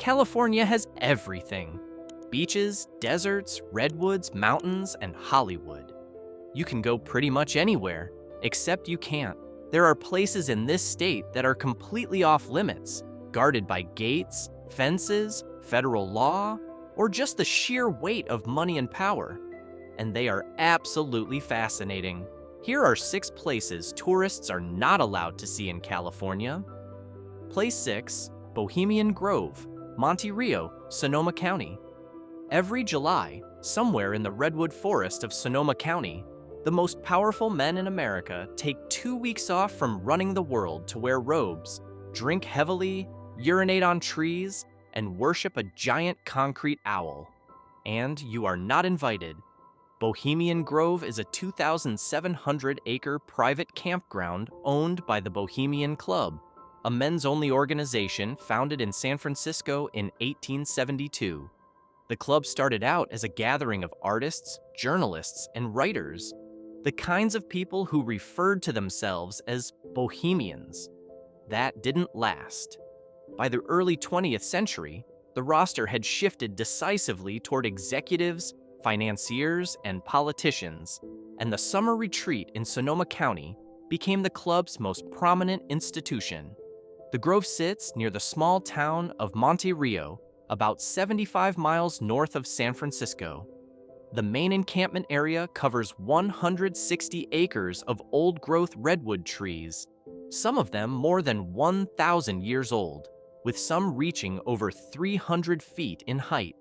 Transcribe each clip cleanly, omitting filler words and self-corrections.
California has everything. Beaches, deserts, redwoods, mountains, and Hollywood. You can go pretty much anywhere, except you can't. There are places in this state that are completely off limits, guarded by gates, fences, federal law, or just the sheer weight of money and power. And they are absolutely fascinating. Here are 6 places tourists are not allowed to see in California. Place 6, Bohemian Grove, Monte Rio, Sonoma County. Every July, somewhere in the redwood forest of Sonoma County, the most powerful men in America take 2 weeks off from running the world to wear robes, drink heavily, urinate on trees, and worship a giant concrete owl. And you are not invited. Bohemian Grove is a 2,700-acre private campground owned by the Bohemian Club, a men's-only organization founded in San Francisco in 1872. The club started out as a gathering of artists, journalists, and writers, the kinds of people who referred to themselves as Bohemians. That didn't last. By the early 20th century, the roster had shifted decisively toward executives, financiers, and politicians, and the summer retreat in Sonoma County became the club's most prominent institution. The Grove sits near the small town of Monte Rio, about 75 miles north of San Francisco. The main encampment area covers 160 acres of old-growth redwood trees, some of them more than 1,000 years old, with some reaching over 300 feet in height.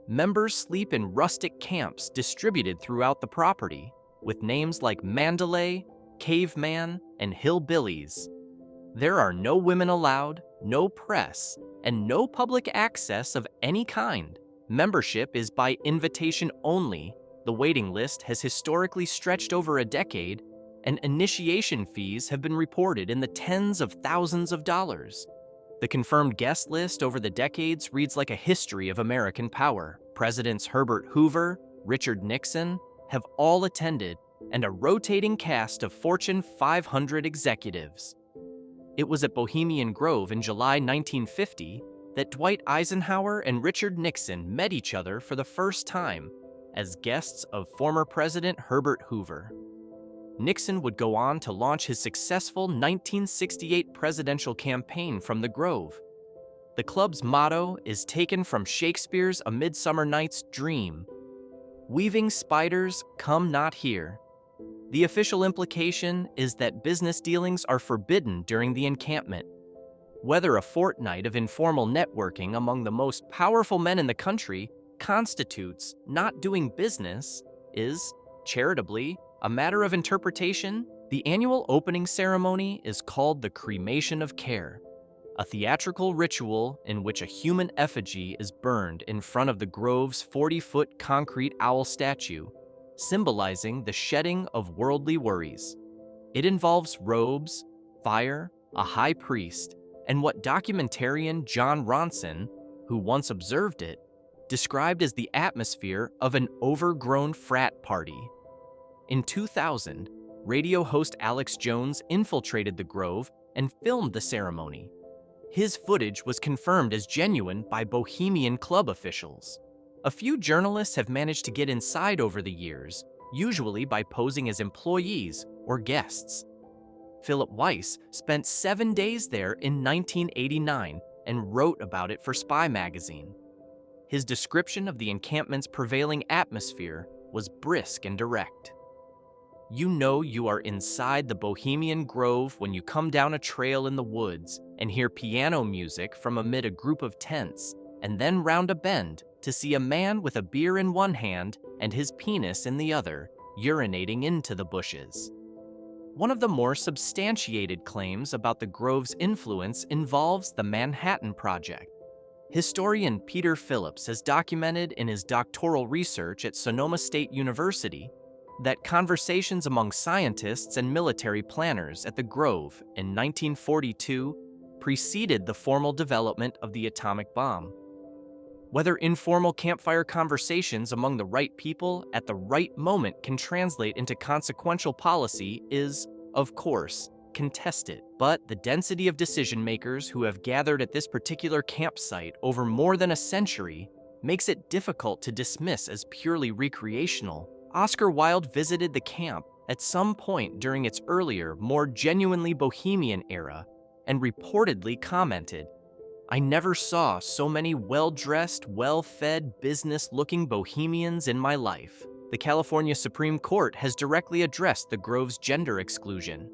Members sleep in rustic camps distributed throughout the property, with names like Mandalay, Caveman, and Hillbillies. There are no women allowed, no press, and no public access of any kind. Membership is by invitation only. The waiting list has historically stretched over a decade, and initiation fees have been reported in the tens of thousands of dollars. The confirmed guest list over the decades reads like a history of American power. Presidents Herbert Hoover, Richard Nixon have all attended, and a rotating cast of Fortune 500 executives. It was at Bohemian Grove in July 1950 that Dwight Eisenhower and Richard Nixon met each other for the first time as guests of former President Herbert Hoover. Nixon would go on to launch his successful 1968 presidential campaign from the Grove. The club's motto is taken from Shakespeare's A Midsummer Night's Dream: "Weaving spiders, come not here." The official implication is that business dealings are forbidden during the encampment. Whether a fortnight of informal networking among the most powerful men in the country constitutes not doing business is, charitably, a matter of interpretation. The annual opening ceremony is called the Cremation of Care, a theatrical ritual in which a human effigy is burned in front of the Grove's 40-foot concrete owl statue, symbolizing the shedding of worldly worries. It involves robes, fire, a high priest, and what documentarian John Ronson, who once observed it, described as the atmosphere of an overgrown frat party. In 2000, radio host Alex Jones infiltrated the Grove and filmed the ceremony. His footage was confirmed as genuine by Bohemian Club officials. A few journalists have managed to get inside over the years, usually by posing as employees or guests. Philip Weiss spent 7 days there in 1989 and wrote about it for Spy magazine. His description of the encampment's prevailing atmosphere was brisk and direct. You know you are inside the Bohemian Grove when you come down a trail in the woods and hear piano music from amid a group of tents, and then round a bend to see a man with a beer in one hand and his penis in the other, urinating into the bushes. One of the more substantiated claims about the Grove's influence involves the Manhattan Project. Historian Peter Phillips has documented in his doctoral research at Sonoma State University that conversations among scientists and military planners at the Grove in 1942 preceded the formal development of the atomic bomb. Whether informal campfire conversations among the right people at the right moment can translate into consequential policy is, of course, contest it, but the density of decision makers who have gathered at this particular campsite over more than a century makes it difficult to dismiss as purely recreational. Oscar Wilde visited the camp at some point during its earlier, more genuinely bohemian era and reportedly commented, "I never saw so many well-dressed, well-fed, business-looking bohemians in my life." The California Supreme Court has directly addressed the Grove's gender exclusion.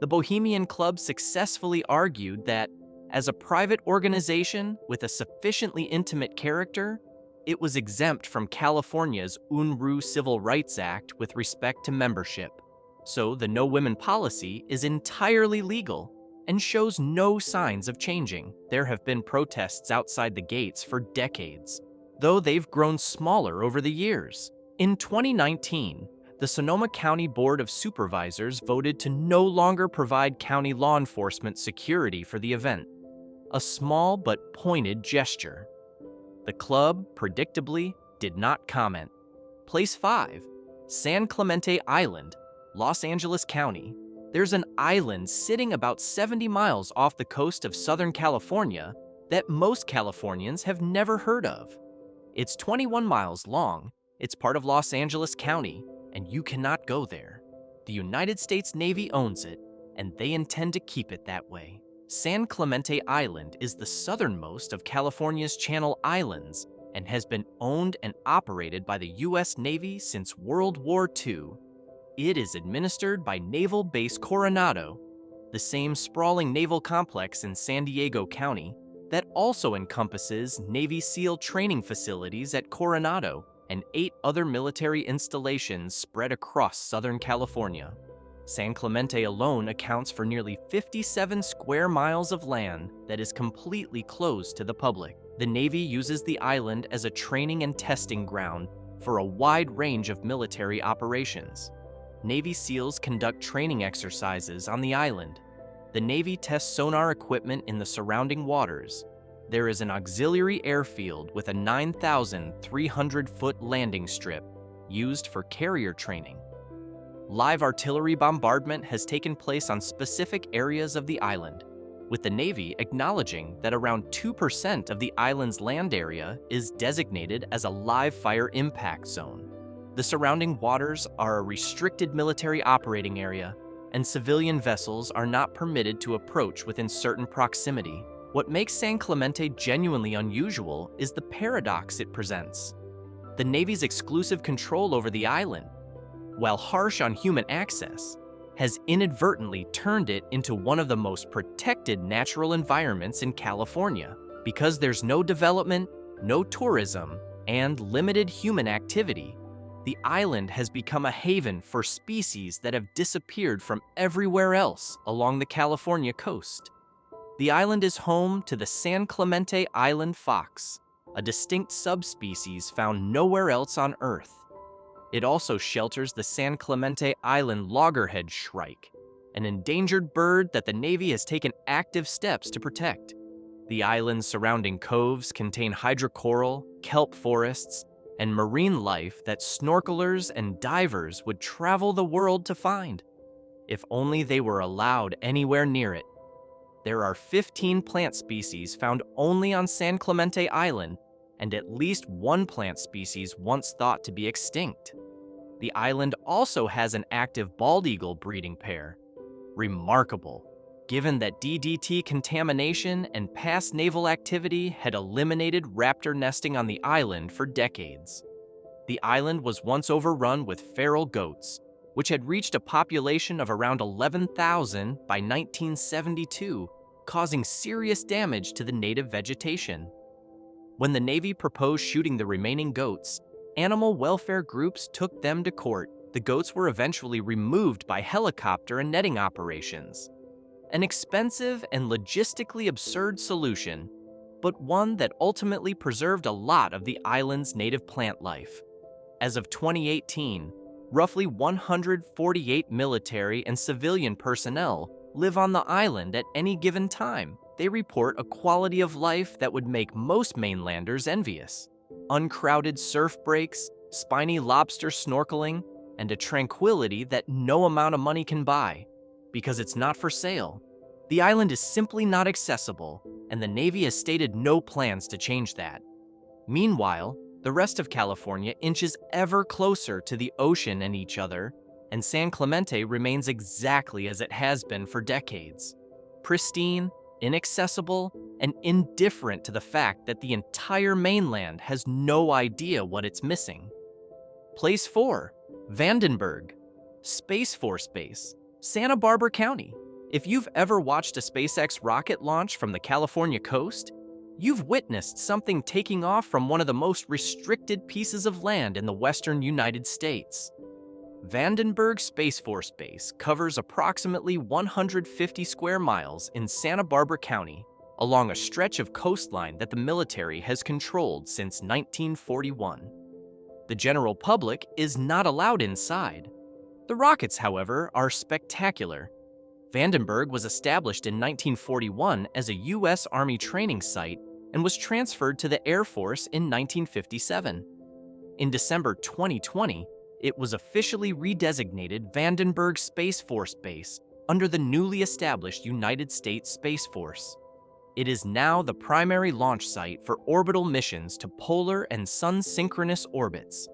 The Bohemian Club successfully argued that, as a private organization with a sufficiently intimate character, it was exempt from California's Unruh Civil Rights Act with respect to membership. So the no women policy is entirely legal and shows no signs of changing. There have been protests outside the gates for decades, though they've grown smaller over the years. In 2019, the Sonoma County Board of Supervisors voted to no longer provide county law enforcement security for the event, a small but pointed gesture. The club, predictably, did not comment. Place 5, San Clemente Island, Los Angeles County. There's an island sitting about 70 miles off the coast of Southern California that most Californians have never heard of. It's 21 miles long, it's part of Los Angeles County, and you cannot go there. The United States Navy owns it, and they intend to keep it that way. San Clemente Island is the southernmost of California's Channel Islands and has been owned and operated by the U.S. Navy since World War II. It is administered by Naval Base Coronado, the same sprawling naval complex in San Diego County that also encompasses Navy SEAL training facilities at Coronado and 8 other military installations spread across Southern California. San Clemente alone accounts for nearly 57 square miles of land that is completely closed to the public. The Navy uses the island as a training and testing ground for a wide range of military operations. Navy SEALs conduct training exercises on the island. The Navy tests sonar equipment in the surrounding waters. There is an auxiliary airfield with a 9,300-foot landing strip used for carrier training. Live artillery bombardment has taken place on specific areas of the island, with the Navy acknowledging that around 2% of the island's land area is designated as a live fire impact zone. The surrounding waters are a restricted military operating area, and civilian vessels are not permitted to approach within certain proximity. What makes San Clemente genuinely unusual is the paradox it presents. The Navy's exclusive control over the island, while harsh on human access, has inadvertently turned it into one of the most protected natural environments in California. Because there's no development, no tourism, and limited human activity, the island has become a haven for species that have disappeared from everywhere else along the California coast. The island is home to the San Clemente Island fox, a distinct subspecies found nowhere else on Earth. It also shelters the San Clemente Island loggerhead shrike, an endangered bird that the Navy has taken active steps to protect. The island's surrounding coves contain hydrocoral, kelp forests, and marine life that snorkelers and divers would travel the world to find, if only they were allowed anywhere near it. There are 15 plant species found only on San Clemente Island, and at least one plant species once thought to be extinct. The island also has an active bald eagle breeding pair. Remarkable, given that DDT contamination and past naval activity had eliminated raptor nesting on the island for decades. The island was once overrun with feral goats, which had reached a population of around 11,000 by 1972, causing serious damage to the native vegetation. When the Navy proposed shooting the remaining goats, animal welfare groups took them to court. The goats were eventually removed by helicopter and netting operations. An expensive and logistically absurd solution, but one that ultimately preserved a lot of the island's native plant life. As of 2018, roughly 148 military and civilian personnel live on the island at any given time. They report a quality of life that would make most mainlanders envious. Uncrowded surf breaks, spiny lobster snorkeling, and a tranquility that no amount of money can buy. because it's not for sale. The island is simply not accessible, and the Navy has stated no plans to change that. Meanwhile, the rest of California inches ever closer to the ocean and each other, and San Clemente remains exactly as it has been for decades. Pristine, inaccessible, and indifferent to the fact that the entire mainland has no idea what it's missing. Place 4, Vandenberg, Space Force Base, Santa Barbara County. If you've ever watched a SpaceX rocket launch from the California coast, you've witnessed something taking off from one of the most restricted pieces of land in the western United States. Vandenberg Space Force Base covers approximately 150 square miles in Santa Barbara County, along a stretch of coastline that the military has controlled since 1941. The general public is not allowed inside. The rockets, however, are spectacular. Vandenberg was established in 1941 as a U.S. Army training site and was transferred to the Air Force in 1957. In December 2020, it was officially redesignated Vandenberg Space Force Base under the newly established United States Space Force. It is now the primary launch site for orbital missions to polar and sun-synchronous orbits,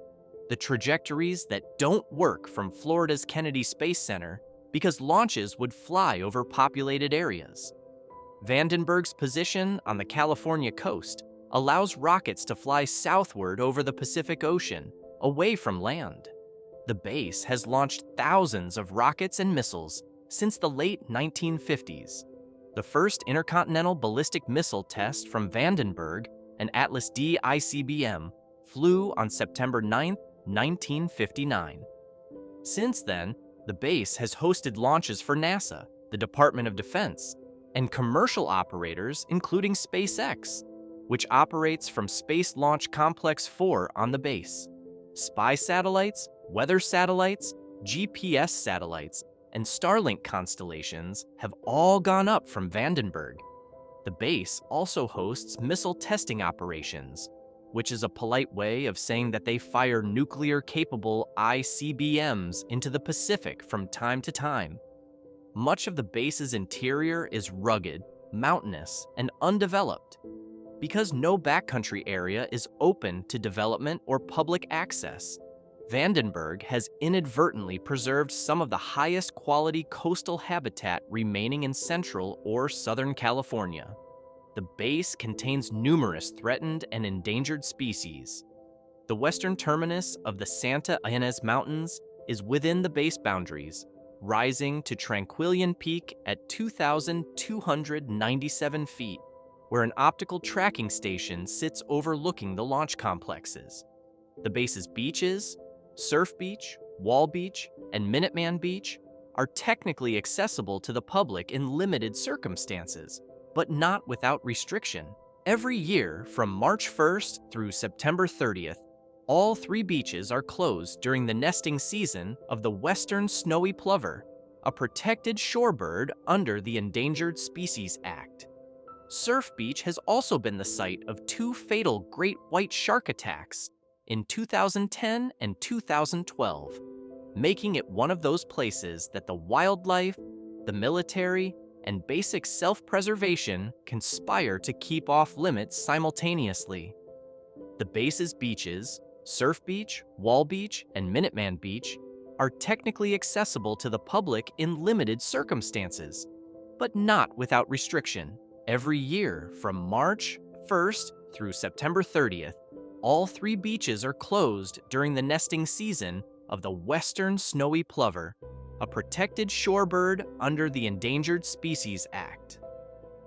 the trajectories that don't work from Florida's Kennedy Space Center because launches would fly over populated areas. Vandenberg's position on the California coast allows rockets to fly southward over the Pacific Ocean, away from land. The base has launched thousands of rockets and missiles since the late 1950s. The first intercontinental ballistic missile test from Vandenberg, an Atlas D ICBM, flew on September 9, 1959. Since then, the base has hosted launches for NASA, the Department of Defense, and commercial operators including SpaceX, which operates from Space Launch Complex 4 on the base. Spy satellites, weather satellites, GPS satellites, and Starlink constellations have all gone up from Vandenberg. The base also hosts missile testing operations, which is a polite way of saying that they fire nuclear-capable ICBMs into the Pacific from time to time. Much of the base's interior is rugged, mountainous, and undeveloped. Because no backcountry area is open to development or public access, Vandenberg has inadvertently preserved some of the highest quality coastal habitat remaining in Central or Southern California. The base contains numerous threatened and endangered species. The western terminus of the Santa Ynez Mountains is within the base boundaries, rising to Tranquillian Peak at 2,297 feet, where an optical tracking station sits overlooking the launch complexes. The base's beaches, Surf Beach, Wall Beach, and Minuteman Beach are technically accessible to the public in limited circumstances, but not without restriction. Every year, from March 1st through September 30th, all 3 beaches are closed during the nesting season of the western snowy plover, a protected shorebird under the Endangered Species Act. Surf Beach has also been the site of 2 fatal great white shark attacks in 2010 and 2012, making it one of those places that the wildlife, the military, and basic self-preservation conspire to keep off limits simultaneously. The base's beaches, Surf Beach, Wall Beach, and Minuteman Beach, are technically accessible to the public in limited circumstances, but not without restriction. Every year, from March 1st through September 30th, all 3 beaches are closed during the nesting season of the western snowy plover, a protected shorebird under the Endangered Species Act.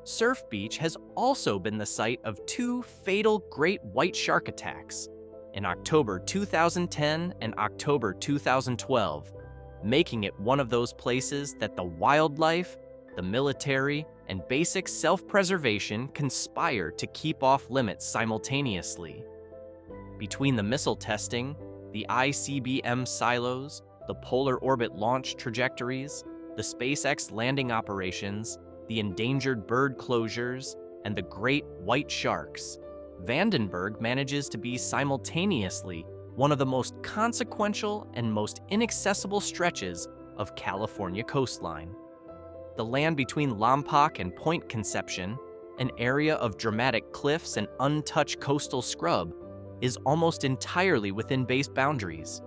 Surf Beach has also been the site of 2 fatal great white shark attacks in October 2010 and October 2012, making it one of those places that the wildlife, the military, and basic self-preservation conspire to keep off limits simultaneously. Between the missile testing, the ICBM silos, the polar orbit launch trajectories, the SpaceX landing operations, the endangered bird closures, and the great white sharks, Vandenberg manages to be simultaneously one of the most consequential and most inaccessible stretches of California coastline. the land between Lompoc and Point Conception, an area of dramatic cliffs and untouched coastal scrub, is almost entirely within base boundaries.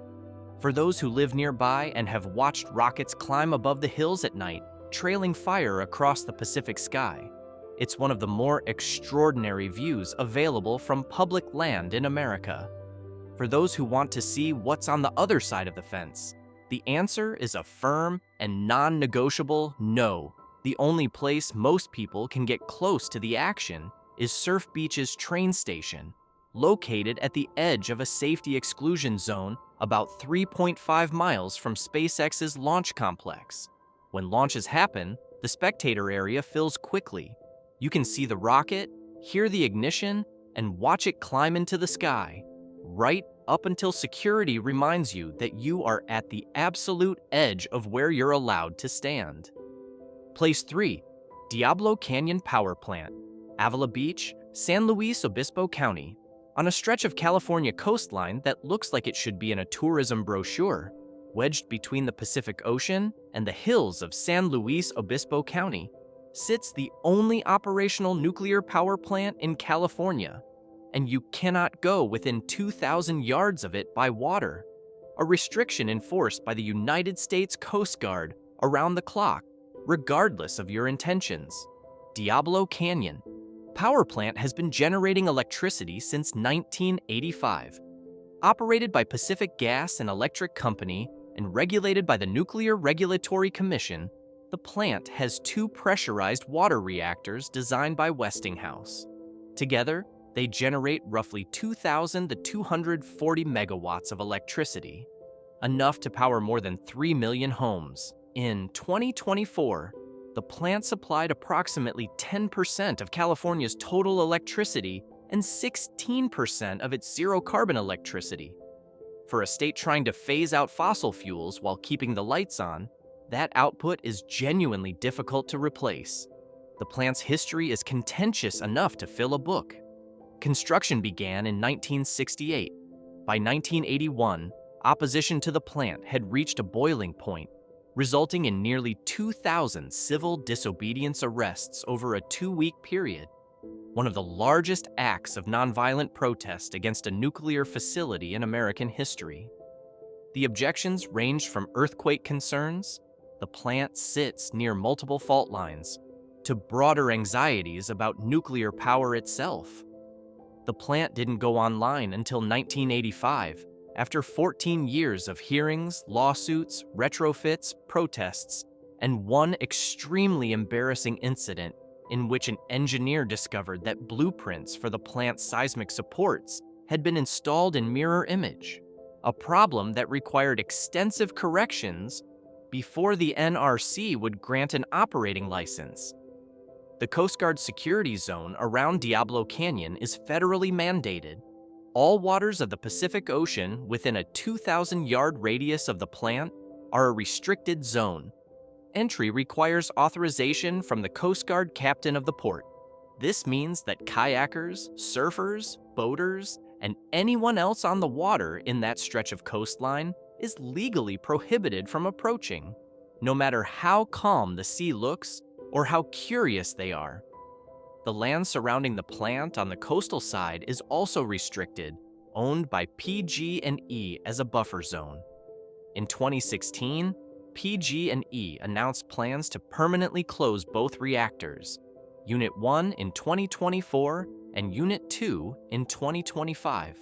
For those who live nearby and have watched rockets climb above the hills at night, trailing fire across the Pacific sky, it's one of the more extraordinary views available from public land in America. For those who want to see what's on the other side of the fence, the answer is a firm and non-negotiable no. The only place most people can get close to the action is Surf Beach's train station, located at the edge of a safety exclusion zone about 3.5 miles from SpaceX's launch complex. When launches happen, the spectator area fills quickly. You can see the rocket, hear the ignition, and watch it climb into the sky, right up until security reminds you that you are at the absolute edge of where you're allowed to stand. Place 3, Diablo Canyon Power Plant, Avila Beach, San Luis Obispo County. On a stretch of California coastline that looks like it should be in a tourism brochure, wedged between the Pacific Ocean and the hills of San Luis Obispo County, sits the only operational nuclear power plant in California, and you cannot go within 2,000 yards of it by water, a restriction enforced by the United States Coast Guard around the clock, regardless of your intentions. Diablo Canyon Power Plant has been generating electricity since 1985. Operated by Pacific Gas and Electric Company and regulated by the Nuclear Regulatory Commission, the plant has 2 pressurized water reactors designed by Westinghouse. Together, they generate roughly 2,000 to 240 megawatts of electricity, enough to power more than 3 million homes. In 2024, the plant supplied approximately 10% of California's total electricity and 16% of its zero-carbon electricity. For a state trying to phase out fossil fuels while keeping the lights on, that output is genuinely difficult to replace. The plant's history is contentious enough to fill a book. Construction began in 1968. By 1981, opposition to the plant had reached a boiling point, resulting in nearly 2,000 civil disobedience arrests over a 2-week period, one of the largest acts of nonviolent protest against a nuclear facility in American history. The objections ranged from earthquake concerns, the plant sits near multiple fault lines, to broader anxieties about nuclear power itself. The plant didn't go online until 1985, after 14 years of hearings, lawsuits, retrofits, protests, and one extremely embarrassing incident in which an engineer discovered that blueprints for the plant's seismic supports had been installed in mirror image, a problem that required extensive corrections before the NRC would grant an operating license. The Coast Guard security zone around Diablo Canyon is federally mandated. All waters of the Pacific Ocean within a 2,000-yard radius of the plant are a restricted zone. Entry requires authorization from the Coast Guard captain of the port. This means that kayakers, surfers, boaters, and anyone else on the water in that stretch of coastline is legally prohibited from approaching, no matter how calm the sea looks or how curious they are. The land surrounding the plant on the coastal side is also restricted, owned by PG&E as a buffer zone. In 2016, PG&E announced plans to permanently close both reactors, Unit 1 in 2024 and Unit 2 in 2025.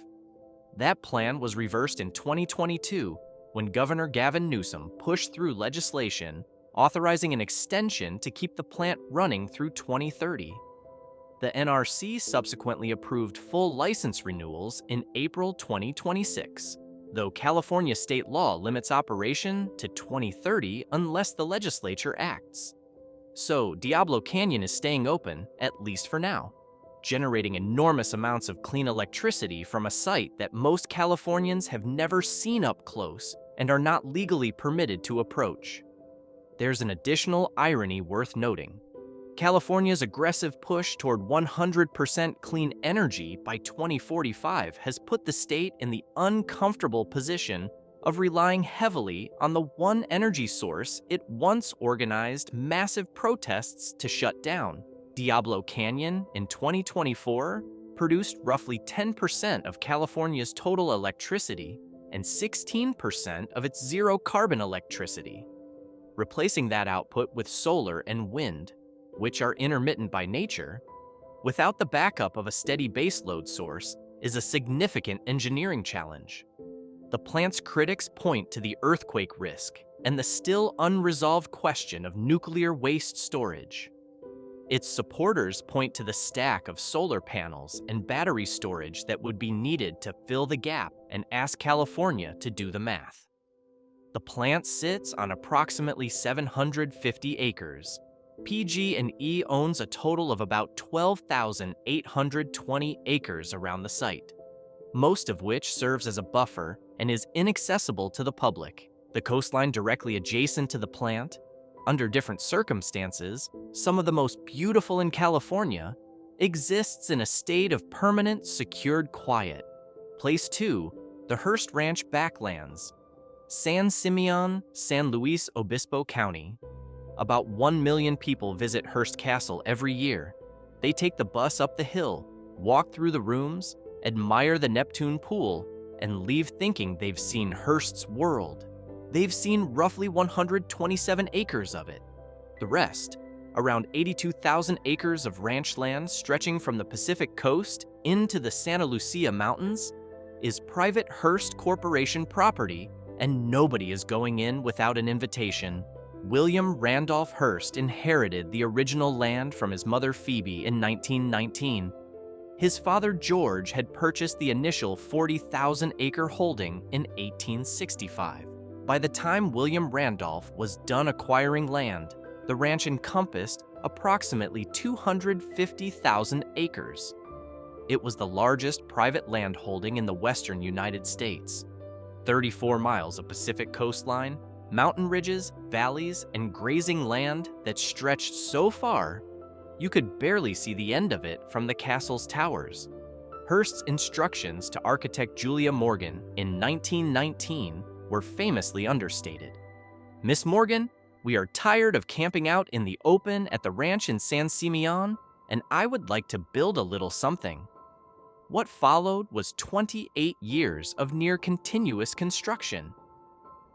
That plan was reversed in 2022 when Governor Gavin Newsom pushed through legislation authorizing an extension to keep the plant running through 2030. The NRC subsequently approved full license renewals in April 2026, though California state law limits operation to 2030 unless the legislature acts. So Diablo Canyon is staying open, at least for now, generating enormous amounts of clean electricity from a site that most Californians have never seen up close and are not legally permitted to approach. There's an additional irony worth noting. California's aggressive push toward 100% clean energy by 2045 has put the state in the uncomfortable position of relying heavily on the one energy source it once organized massive protests to shut down. Diablo Canyon in 2024 produced roughly 10% of California's total electricity and 16% of its zero-carbon electricity. Replacing that output with solar and wind, which are intermittent by nature, without the backup of a steady baseload source, is a significant engineering challenge. The plant's critics point to the earthquake risk and the still unresolved question of nuclear waste storage. Its supporters point to the stack of solar panels and battery storage that would be needed to fill the gap and ask California to do the math. The plant sits on approximately 750 acres. PG&E owns a total of about 12,820 acres around the site, most of which serves as a buffer and is inaccessible to the public. The coastline directly adjacent to the plant, under different circumstances, some of the most beautiful in California, exists in a state of permanent, secured quiet. Place 2, the Hearst Ranch Backlands, San Simeon, San Luis Obispo County. About 1 million people visit Hearst Castle every year. They take the bus up the hill, walk through the rooms, admire the Neptune pool, and leave thinking they've seen Hearst's world. They've seen roughly 127 acres of it. The rest, around 82,000 acres of ranch land stretching from the Pacific coast into the Santa Lucia Mountains, is private Hearst Corporation property, and nobody is going in without an invitation. William Randolph Hearst inherited the original land from his mother Phoebe in 1919. His father George had purchased the initial 40,000-acre holding in 1865. By the time William Randolph was done acquiring land, the ranch encompassed approximately 250,000 acres. It was the largest private land holding in the western United States. 34 miles of Pacific coastline, mountain ridges, valleys, and grazing land that stretched so far, you could barely see the end of it from the castle's towers. Hearst's instructions to architect Julia Morgan in 1919 were famously understated. "Miss Morgan, we are tired of camping out in the open at the ranch in San Simeon, and I would like to build a little something." What followed was 28 years of near-continuous construction.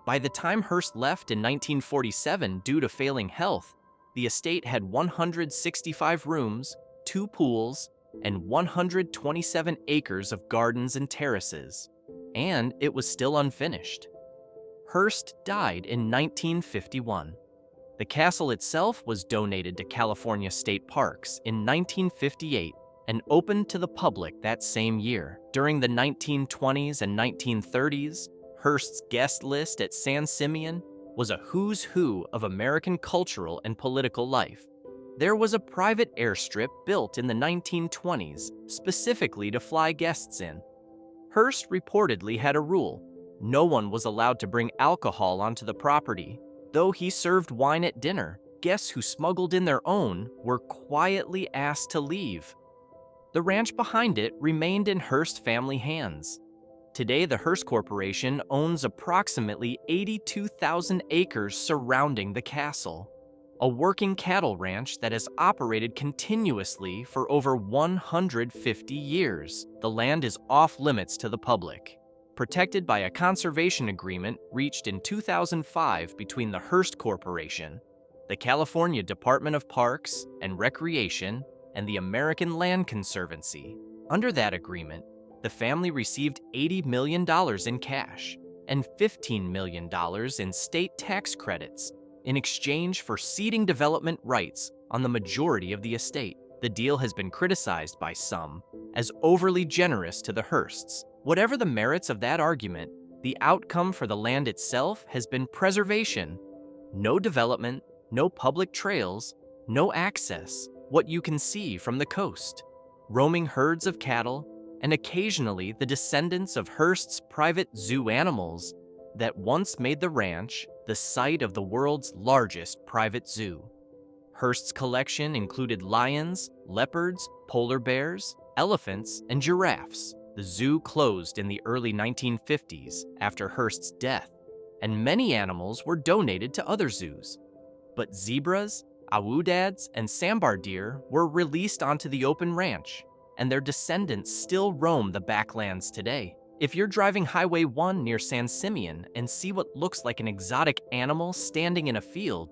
By the time Hearst left in 1947 due to failing health, the estate had 165 rooms, 2 pools, and 127 acres of gardens and terraces, and it was still unfinished. Hearst died in 1951. The castle itself was donated to California State Parks in 1958 and opened to the public that same year. During the 1920s and 1930s, Hearst's guest list at San Simeon was a who's who of American cultural and political life. There was a private airstrip built in the 1920s specifically to fly guests in. Hearst reportedly had a rule: no one was allowed to bring alcohol onto the property. Though he served wine at dinner, guests who smuggled in their own were quietly asked to leave. The ranch behind it remained in Hearst family hands. Today, the Hearst Corporation owns approximately 82,000 acres surrounding the castle, a working cattle ranch that has operated continuously for over 150 years. The land is off limits to the public, protected by a conservation agreement reached in 2005 between the Hearst Corporation, the California Department of Parks and Recreation, and the American Land Conservancy. Under that agreement, the family received $80 million in cash and $15 million in state tax credits in exchange for ceding development rights on the majority of the estate. The deal has been criticized by some as overly generous to the Hearsts. Whatever the merits of that argument, the outcome for the land itself has been preservation. No development, no public trails, no access, what you can see from the coast. Roaming herds of cattle, and occasionally the descendants of Hearst's private zoo animals that once made the ranch the site of the world's largest private zoo. Hearst's collection included lions, leopards, polar bears, elephants, and giraffes. The zoo closed in the early 1950s after Hearst's death, and many animals were donated to other zoos. But zebras, aoudads, and sambar deer were released onto the open ranch, and their descendants still roam the Backlands today. If you're driving Highway 1 near San Simeon and see what looks like an exotic animal standing in a field,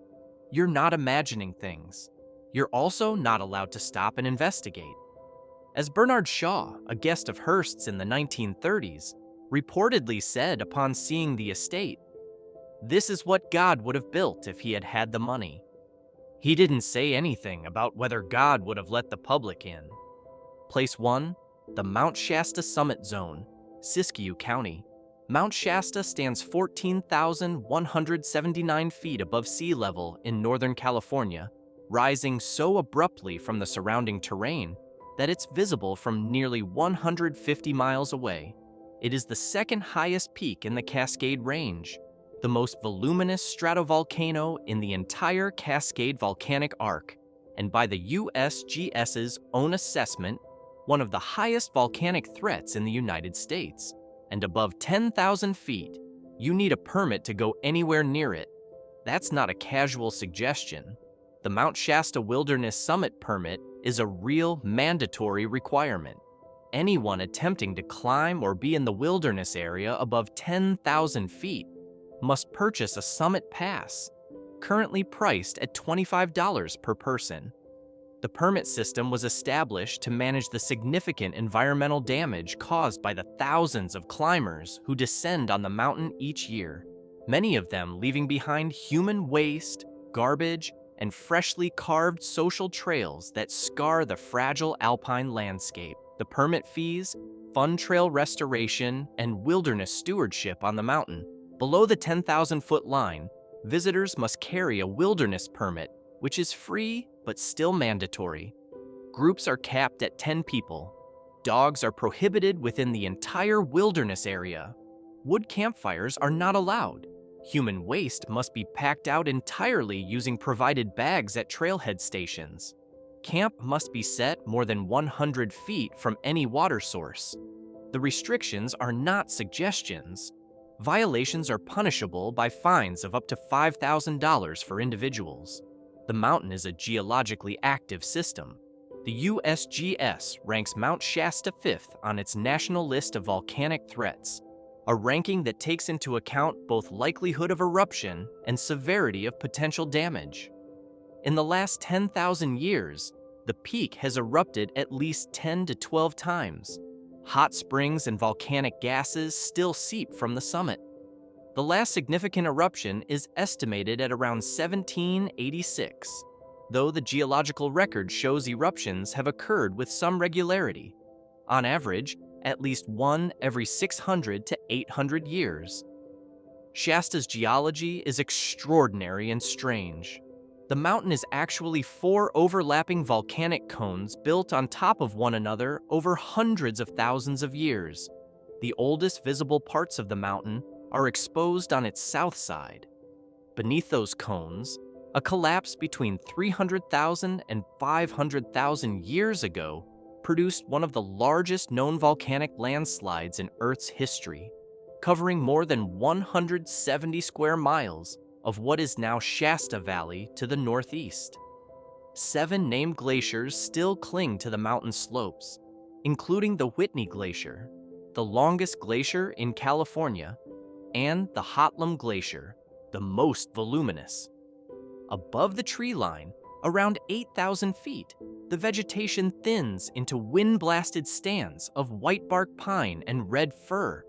you're not imagining things. You're also not allowed to stop and investigate. As Bernard Shaw, a guest of Hearst's in the 1930s, reportedly said upon seeing the estate, "This is what God would have built if he had had the money." He didn't say anything about whether God would have let the public in. Place 1, the Mount Shasta Summit Zone, Siskiyou County. Mount Shasta stands 14,179 feet above sea level in Northern California, rising so abruptly from the surrounding terrain that it's visible from nearly 150 miles away. It is the second highest peak in the Cascade Range, the most voluminous stratovolcano in the entire Cascade Volcanic Arc, and by the USGS's own assessment, one of the highest volcanic threats in the United States. And above 10,000 feet, you need a permit to go anywhere near it. That's not a casual suggestion. The Mount Shasta Wilderness Summit permit is a real mandatory requirement. Anyone attempting to climb or be in the wilderness area above 10,000 feet must purchase a summit pass, currently priced at $25 per person. The permit system was established to manage the significant environmental damage caused by the thousands of climbers who descend on the mountain each year, many of them leaving behind human waste, garbage, and freshly carved social trails that scar the fragile alpine landscape. The permit fees fund trail restoration and wilderness stewardship on the mountain. Below the 10,000-foot line, visitors must carry a wilderness permit, which is free but still mandatory. Groups are capped at 10 people. Dogs are prohibited within the entire wilderness area. Wood campfires are not allowed. Human waste must be packed out entirely using provided bags at trailhead stations. Camp must be set more than 100 feet from any water source. The restrictions are not suggestions. Violations are punishable by fines of up to $5,000 for individuals. The mountain is a geologically active system. The USGS ranks Mount Shasta 5th on its national list of volcanic threats, a ranking that takes into account both likelihood of eruption and severity of potential damage. In the last 10,000 years, the peak has erupted at least 10 to 12 times. Hot springs and volcanic gases still seep from the summit. The last significant eruption is estimated at around 1786, though the geological record shows eruptions have occurred with some regularity. On average, at least one every 600 to 800 years. Shasta's geology is extraordinary and strange. The mountain is actually 4 overlapping volcanic cones built on top of one another over hundreds of thousands of years. The oldest visible parts of the mountain are exposed on its south side. Beneath those cones, a collapse between 300,000 and 500,000 years ago produced one of the largest known volcanic landslides in Earth's history, covering more than 170 square miles of what is now Shasta Valley to the northeast. 7 named glaciers still cling to the mountain slopes, including the Whitney Glacier, the longest glacier in California, and the Hotlam Glacier, the most voluminous. Above the tree line, around 8,000 feet, the vegetation thins into wind-blasted stands of white bark pine and red fir,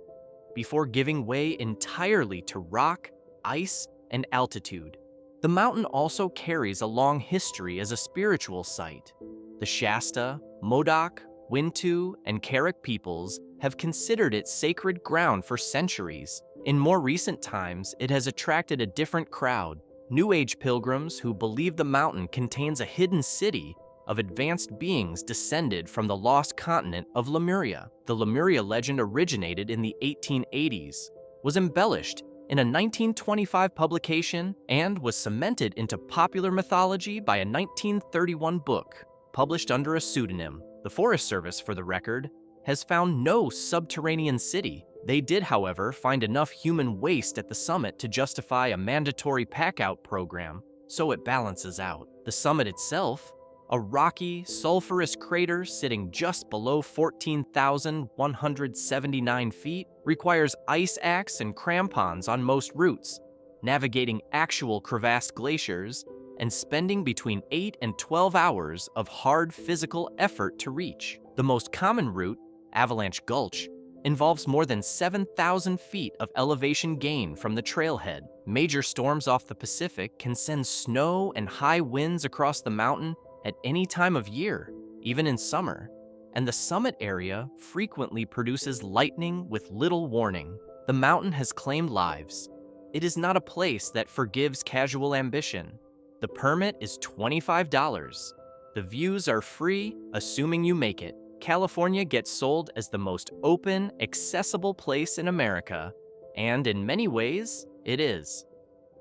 before giving way entirely to rock, ice, and altitude. The mountain also carries a long history as a spiritual site. The Shasta, Modoc, Wintu, and Carrick peoples have considered it sacred ground for centuries. In more recent times, it has attracted a different crowd, New Age pilgrims who believe the mountain contains a hidden city of advanced beings descended from the lost continent of Lemuria. The Lemuria legend originated in the 1880s, was embellished in a 1925 publication, and was cemented into popular mythology by a 1931 book published under a pseudonym. The Forest Service, for the record, has found no subterranean city. They did, however, find enough human waste at the summit to justify a mandatory pack-out program, so it balances out. The summit itself, a rocky, sulfurous crater sitting just below 14,179 feet, requires ice axe and crampons on most routes, navigating actual crevassed glaciers, and spending between 8 and 12 hours of hard physical effort to reach. The most common route, Avalanche Gulch, involves more than 7,000 feet of elevation gain from the trailhead. Major storms off the Pacific can send snow and high winds across the mountain at any time of year, even in summer, and the summit area frequently produces lightning with little warning. The mountain has claimed lives. It is not a place that forgives casual ambition. The permit is $25. The views are free, assuming you make it. California gets sold as the most open, accessible place in America, and in many ways, it is.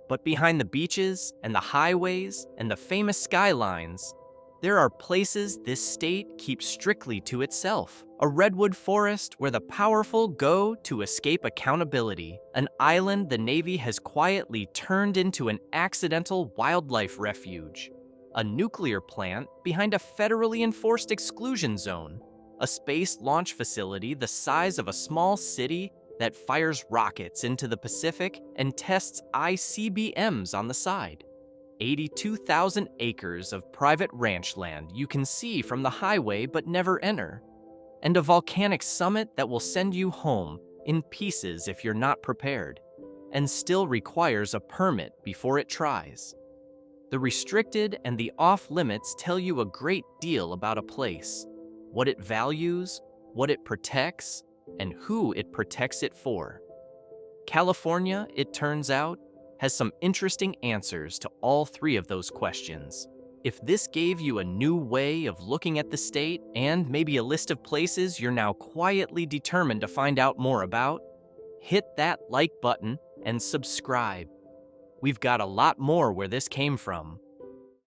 But behind the beaches and the highways and the famous skylines, there are places this state keeps strictly to itself. A redwood forest where the powerful go to escape accountability. An island the Navy has quietly turned into an accidental wildlife refuge. A nuclear plant behind a federally enforced exclusion zone. A space launch facility the size of a small city that fires rockets into the Pacific and tests ICBMs on the side. 82,000 acres of private ranch land you can see from the highway but never enter. And a volcanic summit that will send you home in pieces if you're not prepared, and still requires a permit before it tries. The restricted and the off-limits tell you a great deal about a place, what it values, what it protects, and who it protects it for. California, it turns out, has some interesting answers to all three of those questions. If this gave you a new way of looking at the state and maybe a list of places you're now quietly determined to find out more about, hit that like button and subscribe. We've got a lot more where this came from.